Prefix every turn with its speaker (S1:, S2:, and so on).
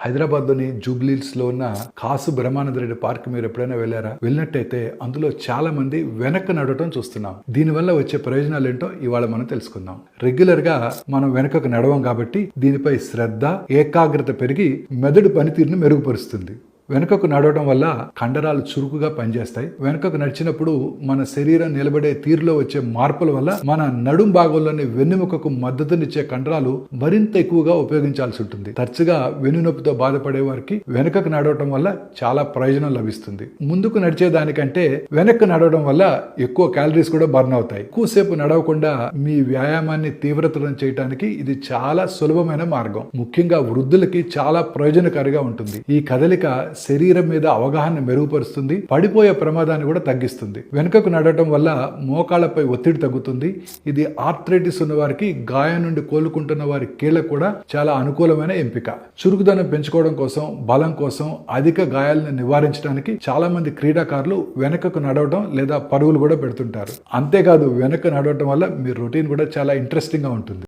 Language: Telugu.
S1: హైదరాబాద్లోని జూబ్లీహిల్స్లో ఉన్న కాసు బ్రహ్మానందరెడ్డి పార్క్ మీరు ఎప్పుడైనా వెళ్ళారా? వెళ్ళినట్టయితే అందులో చాలా మంది వెనక్కి నడవటం చూస్తున్నాం. దీనివల్ల వచ్చే ప్రయోజనాలు ఏంటో ఇవాళ మనం తెలుసుకుందాం. రెగ్యులర్ గా మనం వెనకకు నడవం కాబట్టి దీనిపై శ్రద్ధ, ఏకాగ్రత పెరిగి మెదడు పనితీరును మెరుగుపరుస్తుంది. వెనుకకు నడవడం వల్ల కండరాలు చురుకుగా పనిచేస్తాయి. వెనుకకు నడిచినప్పుడు మన శరీరం నిలబడే తీరులో వచ్చే మార్పుల వల్ల మన నడుం భాగంలోని వెన్నెముకకు మద్దతునిచ్చే కండరాలు మరింత ఎక్కువగా ఉపయోగించాల్సి ఉంటుంది. తరచుగా వెన్నునొప్పితో బాధపడే వారికి వెనుకకు నడవడం వల్ల చాలా ప్రయోజనం లభిస్తుంది. ముందుకు నడిచేదానికంటే వెనక్కు నడవడం వల్ల ఎక్కువ క్యాలరీస్ కూడా బర్న్ అవుతాయి. ఎక్కువసేపు నడవకుండా మీ వ్యాయామాన్ని తీవ్రతరం చేయడానికి ఇది చాలా సులభమైన మార్గం. ముఖ్యంగా వృద్ధులకి చాలా ప్రయోజనకారిగా ఉంటుంది. ఈ కదలిక శరీరం మీద అవగాహన మెరుగుపరుస్తుంది, పడిపోయే ప్రమాదాన్ని కూడా తగ్గిస్తుంది. వెనుకకు నడవటం వల్ల మోకాళ్లపై ఒత్తిడి తగ్గుతుంది. ఇది ఆర్థరైటిస్ ఉన్న వారికి, గాయం నుండి కోలుకుంటున్న వారి కీళ్ళకు కూడా చాలా అనుకూలమైన ఎంపిక. చురుకుదనం పెంచుకోవడం కోసం, బలం కోసం, అధిక గాయాలను నివారించడానికి చాలా మంది క్రీడాకారులు వెనకకు నడవడం లేదా పరుగులు కూడా పెడుతుంటారు. అంతేకాదు వెనక నడవటం వల్ల మీ రొటీన్ కూడా చాలా ఇంట్రెస్టింగ్ గా ఉంటుంది.